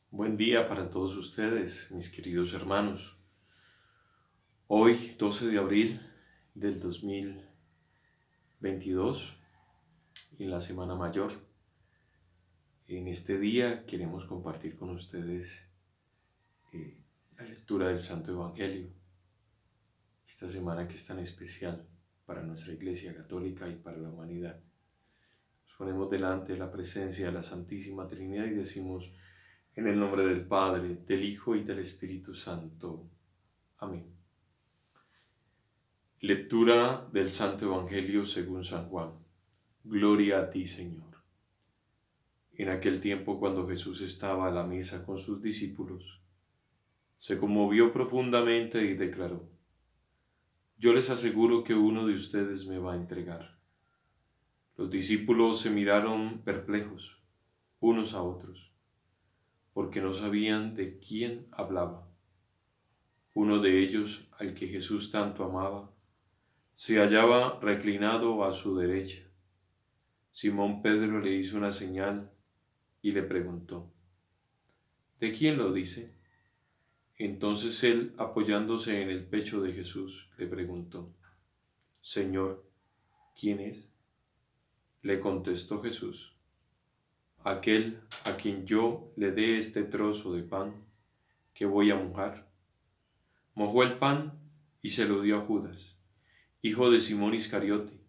Buen día para todos ustedes, mis queridos hermanos. Hoy, 12 de abril del 2022, en la Semana Mayor, en este día queremos compartir con ustedes la lectura del Santo Evangelio. Esta semana que es tan especial para nuestra Iglesia Católica y para la humanidad. Nos ponemos delante de la presencia de la Santísima Trinidad y decimos: en el nombre del Padre, del Hijo y del Espíritu Santo. Amén. Lectura del Santo Evangelio según San Juan. Gloria a ti, Señor. En aquel tiempo, cuando Jesús estaba a la mesa con sus discípulos, se conmovió profundamente y declaró: yo les aseguro que uno de ustedes me va a entregar. Los discípulos se miraron perplejos unos a otros, porque no sabían de quién hablaba. Uno de ellos, al que Jesús tanto amaba, se hallaba reclinado a su derecha. Simón Pedro le hizo una señal y le preguntó: ¿de quién lo dice? Entonces él, apoyándose en el pecho de Jesús, le preguntó: Señor, ¿quién es? Le contestó Jesús: aquel a quien yo le dé este trozo de pan que voy a mojar. Mojó el pan y se lo dio a Judas, hijo de Simón Iscariote,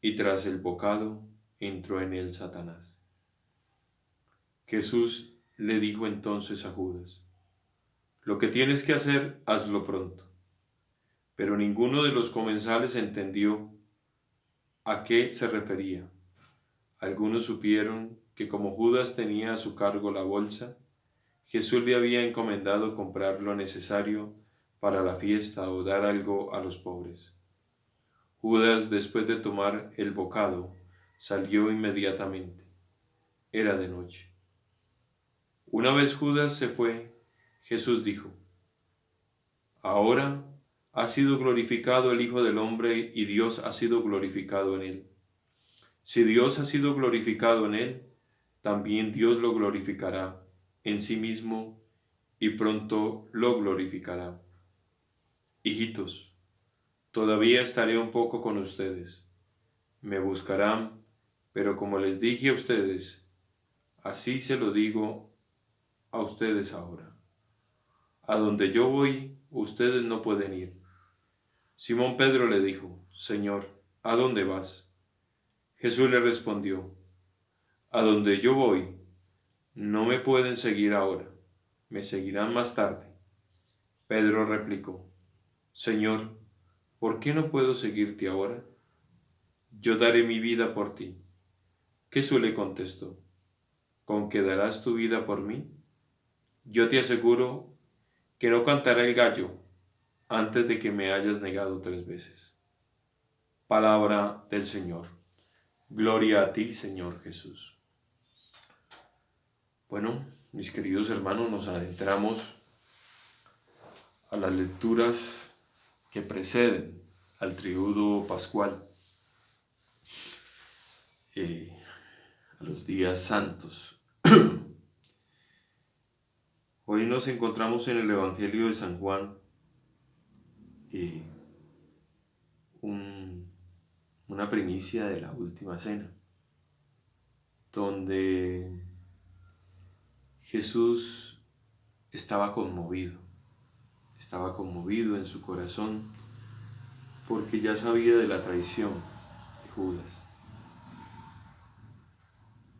y tras el bocado entró en él Satanás. Jesús le dijo entonces a Judas: lo que tienes que hacer, hazlo pronto. Pero ninguno de los comensales entendió a qué se refería. Algunos supieron que como Judas tenía a su cargo la bolsa, Jesús le había encomendado comprar lo necesario para la fiesta o dar algo a los pobres. Judas, después de tomar el bocado, salió inmediatamente. Era de noche. Una vez Judas se fue, Jesús dijo: ahora ha sido glorificado el Hijo del Hombre y Dios ha sido glorificado en él. Si Dios ha sido glorificado en él, también Dios lo glorificará en sí mismo y pronto lo glorificará. Hijitos, todavía estaré un poco con ustedes. Me buscarán, pero como les dije a ustedes, así se lo digo a ustedes ahora. A donde yo voy, ustedes no pueden ir. Simón Pedro le dijo: Señor, ¿a dónde vas? Jesús le respondió: a donde yo voy, no me pueden seguir ahora, me seguirán más tarde. Pedro replicó: Señor, ¿por qué no puedo seguirte ahora? Yo daré mi vida por ti. Jesús le contestó: ¿con qué darás tu vida por mí? Yo te aseguro que no cantará el gallo antes de que me hayas negado 3 veces. Palabra del Señor. Gloria a ti, Señor Jesús. Bueno, mis queridos hermanos, nos adentramos a las lecturas que preceden al triduo pascual, a los días santos. Hoy nos encontramos en el Evangelio de San Juan, una primicia de la última cena, donde Jesús estaba conmovido en su corazón, porque ya sabía de la traición de Judas,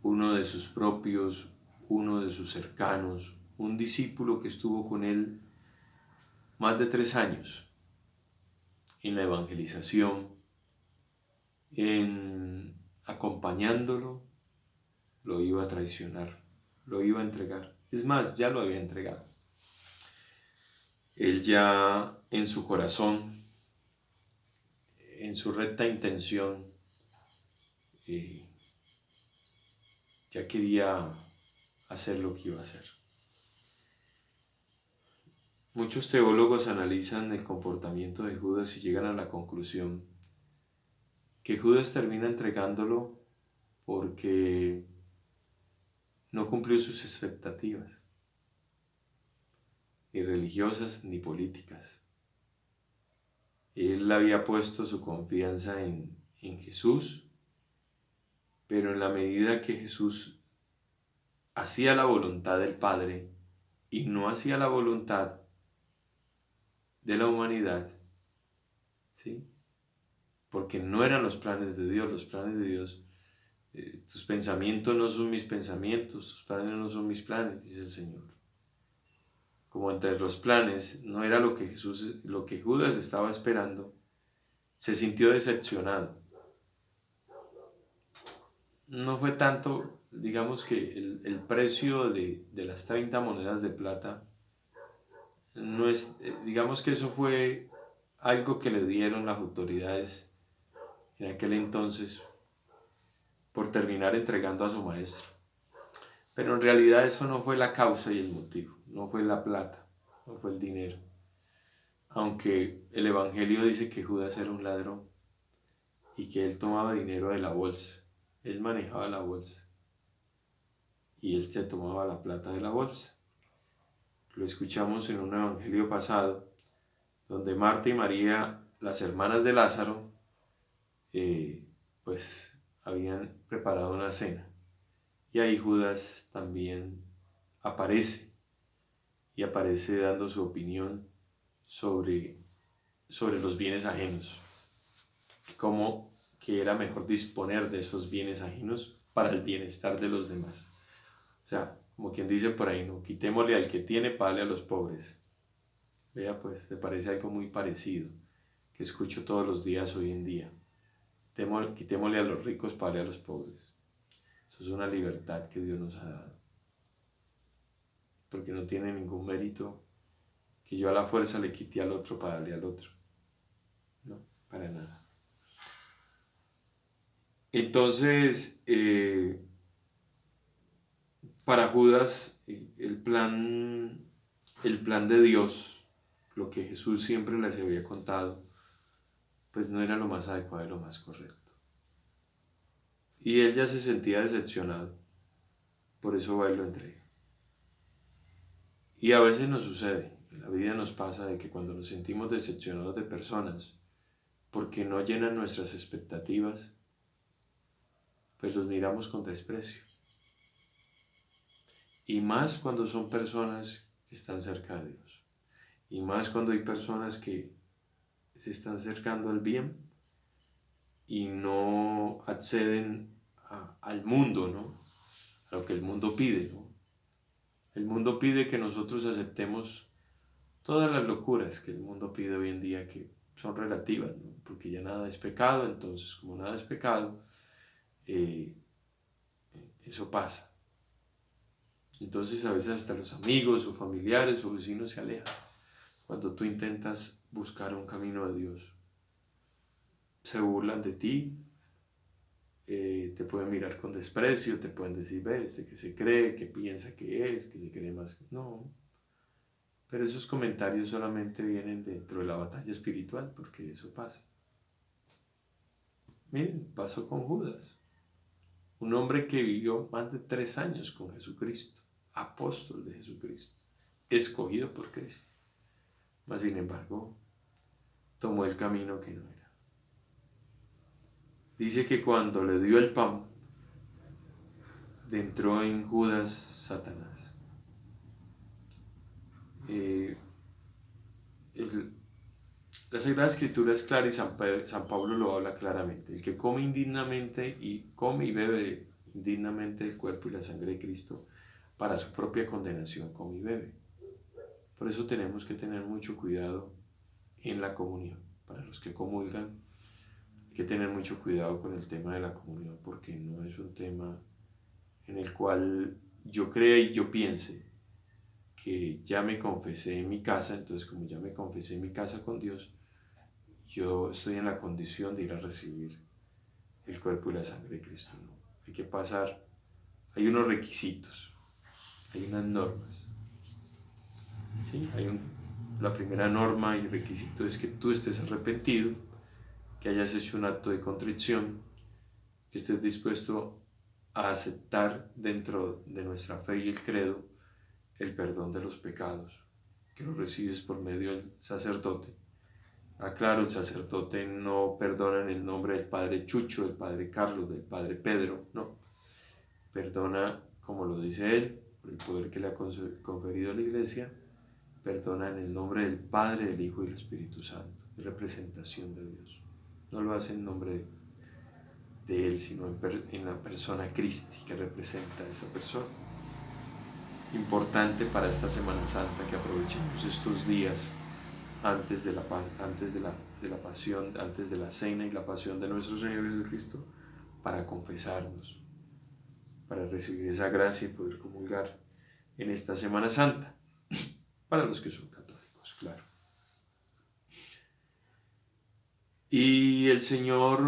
uno de sus propios, uno de sus cercanos, un discípulo que estuvo con él más de 3 años en la evangelización, en acompañándolo, lo iba a traicionar, lo iba a entregar. Es más, ya lo había entregado. Él ya en su corazón, en su recta intención, ya quería hacer lo que iba a hacer. Muchos teólogos analizan el comportamiento de Judas y llegan a la conclusión que Judas termina entregándolo porque no cumplió sus expectativas. ni religiosas, ni políticas. Él había puesto su confianza en Jesús, pero en la medida que Jesús hacía la voluntad del Padre y no hacía la voluntad de la humanidad, ¿sí? Porque no eran los planes de Dios, tus pensamientos no son mis pensamientos, tus planes no son mis planes, dice el Señor. Como entre los planes no era lo que Judas estaba esperando, se sintió decepcionado. No fue tanto, digamos que el precio de las 30 monedas de plata, no es, digamos que eso fue algo que le dieron las autoridades en aquel entonces por terminar entregando a su maestro. Pero en realidad eso no fue la causa y el motivo, no fue la plata, no fue el dinero. Aunque el Evangelio dice que Judas era un ladrón y que él tomaba dinero de la bolsa, él manejaba la bolsa y él se tomaba la plata de la bolsa. Lo escuchamos en un Evangelio pasado, donde Marta y María, las hermanas de Lázaro, pues habían preparado una cena. Y ahí Judas también aparece, y aparece dando su opinión sobre los bienes ajenos, cómo que era mejor disponer de esos bienes ajenos para el bienestar de los demás. O sea, como quien dice por ahí, no, quitémosle al que tiene para darle a los pobres. Vea pues, me parece algo muy parecido, que escucho todos los días hoy en día. Quitémosle a los ricos para darle a los pobres. Eso es una libertad que Dios nos ha dado. Porque no tiene ningún mérito que yo a la fuerza le quite al otro para darle al otro. No, para nada. Entonces, para Judas, el plan de Dios, lo que Jesús siempre les había contado, pues no era lo más adecuado y lo más correcto. Y él ya se sentía decepcionado, por eso va y lo entrega. Y a veces nos sucede, en la vida nos pasa de que cuando nos sentimos decepcionados de personas, porque no llenan nuestras expectativas, pues los miramos con desprecio. Y más cuando son personas que están cerca de Dios. Y más cuando hay personas que se están acercando al bien y no acceden al mundo, ¿no? A lo que el mundo pide, ¿no? El mundo pide que nosotros aceptemos todas las locuras que el mundo pide hoy en día, que son relativas, ¿no? Porque ya nada es pecado, entonces como nada es pecado, eso pasa. Entonces a veces hasta los amigos o familiares o vecinos se alejan cuando tú intentas buscar un camino de Dios. Se burlan de ti, te pueden mirar con desprecio, te pueden decir, ve, este que se cree, que piensa que se cree más que... No, pero esos comentarios solamente vienen dentro de la batalla espiritual, porque eso pasa. Miren, pasó con Judas, un hombre que vivió más de 3 años con Jesucristo, apóstol de Jesucristo, escogido por Cristo, mas sin embargo tomó el camino que no era. Dice que cuando le dio el pan, entró en Judas Satanás. La Sagrada Escritura es clara y San Pablo lo habla claramente. El que come indignamente y come y bebe indignamente el cuerpo y la sangre de Cristo, para su propia condenación come y bebe. Por eso tenemos que tener mucho cuidado en la comunión. Para los que comulgan, hay que tener mucho cuidado con el tema de la comunión, porque no es un tema en el cual yo crea y yo piense que ya me confesé en mi casa, entonces como ya me confesé en mi casa con Dios, yo estoy en la condición de ir a recibir el cuerpo y la sangre de Cristo. No, hay que pasar, hay unos requisitos, hay unas normas. ¿Sí? La primera norma y requisito es que tú estés arrepentido, que hayas hecho un acto de contrición, que estés dispuesto a aceptar dentro de nuestra fe y el credo el perdón de los pecados. que lo recibes por medio del sacerdote. Aclaro, el sacerdote no perdona en el nombre del Padre Chucho, del Padre Carlos, del Padre Pedro, no. Perdona, como lo dice él, por el poder que le ha conferido a la Iglesia, perdona en el nombre del Padre, del Hijo y del Espíritu Santo, representación de Dios. No lo hace en nombre de Él, sino en la persona Cristi, que representa a esa persona. Importante para esta Semana Santa que aprovechemos estos días antes de la pasión, antes de la cena y la pasión de nuestro Señor Jesucristo, para confesarnos, para recibir esa gracia y poder comulgar en esta Semana Santa, para los que son católicos, claro. Y el Señor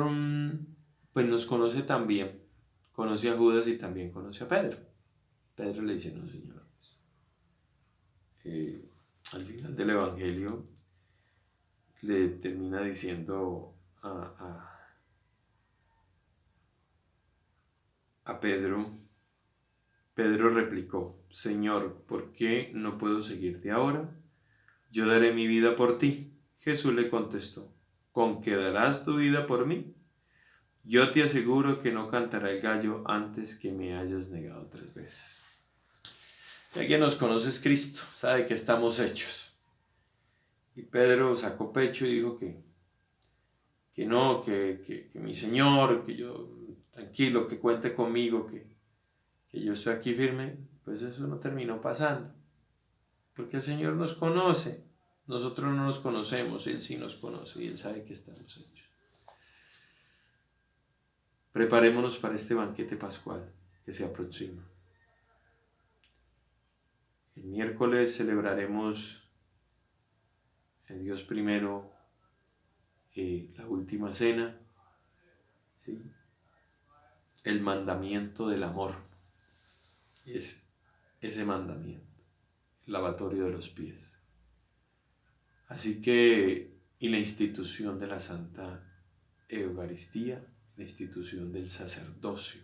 pues nos conoce también, conoce a Judas y también conoce a Pedro. Pedro le dice: no, Señor. Al final del Evangelio le termina diciendo a Pedro. Pedro replicó: Señor, ¿por qué no puedo seguirte ahora? Yo daré mi vida por ti. Jesús le contestó: ¿con qué darás tu vida por mí? Yo te aseguro que no cantará el gallo antes que me hayas negado 3 veces. Si alguien nos conoce es Cristo, sabe que estamos hechos. Y Pedro sacó pecho y dijo que no, que mi Señor, que yo, tranquilo, que cuente conmigo, que yo estoy aquí firme. Pues eso no terminó pasando, porque el Señor nos conoce. Nosotros no nos conocemos, Él sí nos conoce y Él sabe que estamos hechos. Preparémonos para este banquete pascual que se aproxima. El miércoles celebraremos en Dios primero la última cena, ¿sí? El mandamiento del amor, es ese mandamiento, el lavatorio de los pies. Así que, y la institución de la Santa Eucaristía, la institución del sacerdocio.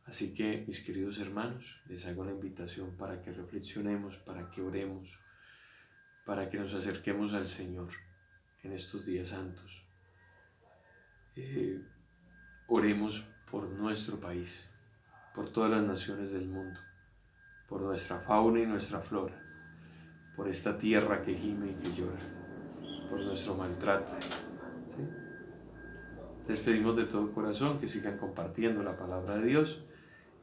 Así que, mis queridos hermanos, les hago la invitación para que reflexionemos, para que oremos, para que nos acerquemos al Señor en estos días santos. Oremos por nuestro país, por todas las naciones del mundo, por nuestra fauna y nuestra flora, por esta tierra que gime y que llora, por nuestro maltrato, ¿sí? Les pedimos de todo corazón que sigan compartiendo la palabra de Dios.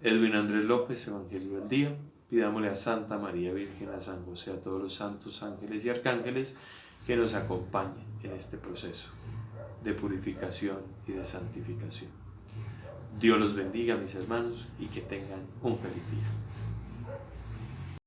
Edwin Andrés López, Evangelio del Día. Pidámosle a Santa María Virgen, a San José, a todos los santos ángeles y arcángeles que nos acompañen en este proceso de purificación y de santificación. Dios los bendiga, mis hermanos, y que tengan un feliz día.